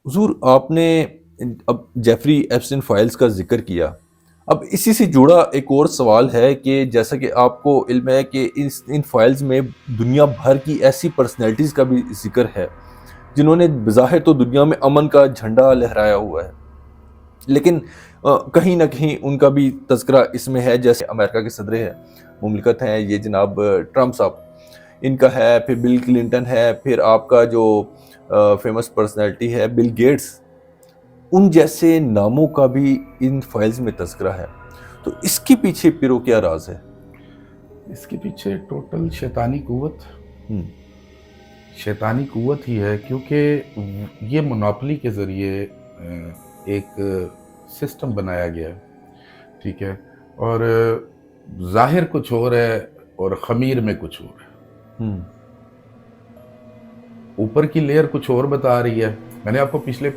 حضور آپ نے اب جیفری ایپسٹین فائلز کا ذکر کیا. اب اسی سے جڑا ایک اور سوال ہے کہ جیسا کہ آپ کو علم ہے کہ ان فائلز میں دنیا بھر کی ایسی پرسنالٹیز کا بھی ذکر ہے جنہوں نے بظاہر تو دنیا میں امن کا جھنڈا لہرایا ہوا ہے، لیکن کہیں نہ کہیں ان کا بھی تذکرہ اس میں ہے. جیسے امریکہ کے صدر ہے مملکت ہیں یہ جناب ٹرمپ صاحب، ان کا ہے، پھر بل کلنٹن ہے، پھر آپ کا جو فیمس پرسنالٹی ہے بل گیٹس، ان جیسے ناموں کا بھی ان فائلز میں تذکرہ ہے. تو اس کے پیچھے پیرو کیا راز ہے؟ اس کے پیچھے ٹوٹل شیطانی قوت ہم، شیطانی قوت ہی ہے، کیونکہ یہ منوپلی کے ذریعے ایک سسٹم بنایا گیا ہے، ٹھیک ہے، اور ظاہر کچھ اور ہے اور خمیر میں کچھ اور ہے. ہم، اوپر کی لیئر کچھ اور بتا رہی ہے. میں نے آپ کو پچھلے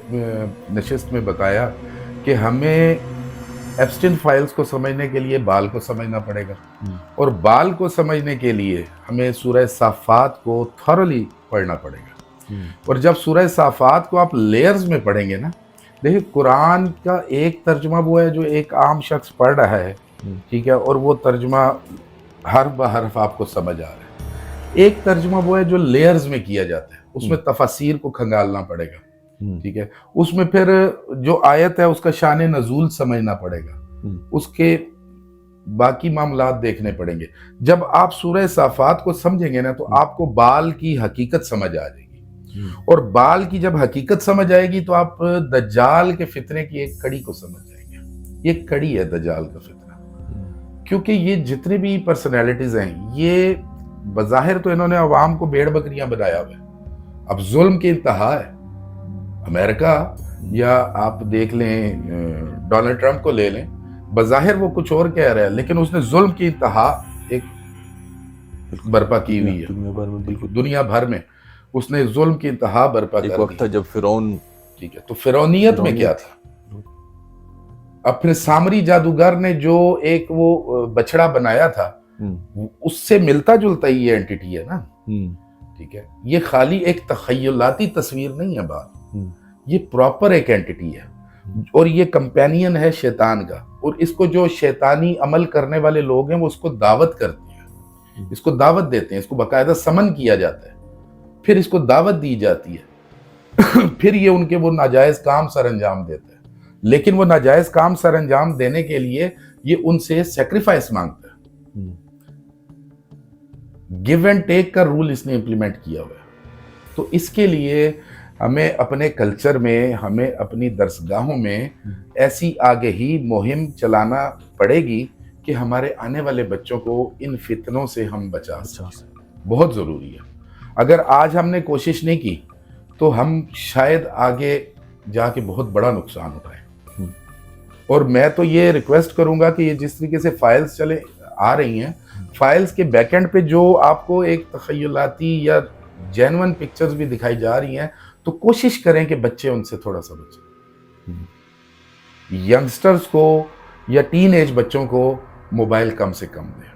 نشست میں بتایا کہ ہمیں ایپسٹین فائلز کو سمجھنے کے لیے بال کو سمجھنا پڑے گا، ہم، اور بال کو سمجھنے کے لیے ہمیں سورہ صافات کو تھورلی پڑھنا پڑے گا. ہم، اور جب سورہ صافات کو آپ لیئرز میں پڑھیں گے نا، دیکھیں قرآن کا ایک ترجمہ وہ ہے جو ایک عام شخص پڑھ رہا ہے، ہم، ٹھیک ہے، اور وہ ترجمہ حرف بہ حرف آپ کو سمجھ آ رہا ہے. ایک ترجمہ وہ ہے جو لیئرز میں کیا جاتا ہے، اس میں تفاسیر کو کھنگالنا پڑے گا، ہم، ٹھیک ہے، اس میں پھر جو آیت ہے اس کا شان نزول سمجھنا پڑے گا، ہم، اس کے باقی معاملات دیکھنے پڑیں گے. جب آپ سورہ صافات کو سمجھیں گے نا تو آپ کو بال کی حقیقت سمجھ آ جائے گی، ہم، اور بال کی جب حقیقت سمجھ آئے گی تو آپ دجال کے فتنے کی ایک کڑی کو سمجھ جائیں گے. یہ کڑی ہے دجال کا فتنہ، کیونکہ یہ جتنے بھی پرسنالٹیز ہیں یہ بظاہر تو انہوں نے عوام کو بھیڑ بکریاں بنایا ہوا ہے. اب ظلم کی انتہا ہے. امریکہ یا آپ دیکھ لیں ڈونلڈ ٹرمپ کو لے لیں، بظاہر وہ کچھ اور کہہ رہا ہے لیکن اس نے ظلم کی انتہا ایک برپا کی ہوئی ہے. دنیا بھر میں بالکل. دنیا بھر میں اس نے ظلم کی انتہا برپا ایک کر وقت دی. تھا جب فرعون ٹھیک ہے، تو فرعونیت میں کیا تھا؟ اب پھر سامری جادوگر نے جو ایک وہ بچڑا بنایا تھا، اس سے ملتا جلتا ہی یہ اینٹیٹی ہے نا، ٹھیک ہے. یہ خالی ایک تخیلاتی تصویر نہیں ہے بات، یہ پراپر ایک اینٹیٹی ہے، اور یہ کمپینین ہے شیطان کا. اور اس کو جو شیطانی عمل کرنے والے لوگ ہیں وہ اس کو دعوت کرتے ہیں، اس کو دعوت دیتے ہیں، اس کو باقاعدہ سمن کیا جاتا ہے، پھر اس کو دعوت دی جاتی ہے، پھر یہ ان کے وہ ناجائز کام سر انجام دیتا ہے. لیکن وہ ناجائز کام سر انجام دینے کے لیے یہ ان سے سیکریفائس مانگتا ہے. گیو اینڈ ٹیک کا رول اس نے امپلیمنٹ کیا ہوا ہے. تو اس کے لیے ہمیں اپنے کلچر میں، ہمیں اپنی درسگاہوں میں ایسی آگہی مہم چلانا پڑے گی کہ ہمارے آنے والے بچوں کو ان فتنوں سے ہم بچا سکیں. بہت ضروری ہے. اگر آج ہم نے کوشش نہیں کی تو ہم شاید آگے جا کے بہت بڑا نقصان اٹھائیں. اور میں تو یہ ریکویسٹ کروں گا کہ یہ جس طریقے سے فائلز چلے آ رہی ہیں، فائلز کے بیک اینڈ پہ جو آپ کو ایک تخیلاتی یا جینون پکچرز بھی دکھائی جا رہی ہیں، تو کوشش کریں کہ بچے ان سے تھوڑا سا بچیں. ینگسٹرز کو یا ٹین ایج بچوں کو موبائل کم سے کم دیں،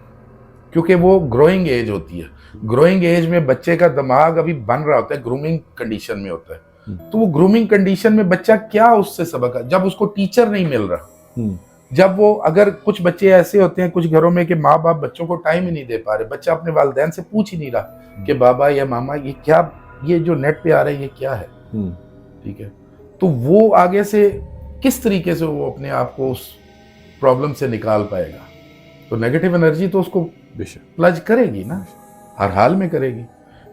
کیونکہ وہ گروئنگ ایج ہوتی ہے. گروئنگ ایج میں بچے کا دماغ ابھی بن رہا ہوتا ہے، گرومنگ کنڈیشن میں ہوتا ہے. تو وہ گرومنگ کنڈیشن میں بچہ کیا اس سے سبق ہے جب اس کو ٹیچر نہیں مل رہا. جب وہ اگر کچھ بچے ایسے ہوتے ہیں کچھ گھروں میں کہ ماں باپ بچوں کو ٹائم ہی نہیں دے پا رہے، بچہ اپنے والدین سے پوچھ ہی نہیں رہا کہ بابا یا ماما یہ کیا، یہ جو نیٹ پہ آ رہا ہے یہ کیا ہے، ٹھیک ہے. تو وہ آگے سے کس طریقے سے وہ اپنے آپ کو اس پرابلم سے نکال پائے گا؟ تو نیگیٹو انرجی تو اس کو پلج کرے گی نا، ہر حال میں کرے گی.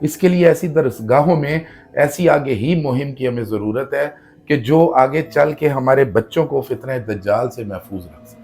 اس کے لیے ایسی درسگاہوں میں ایسی آگہی مہم کی ہمیں ضرورت ہے کہ جو آگے چل کے ہمارے بچوں کو فتنہ دجال سے محفوظ رکھ سکے.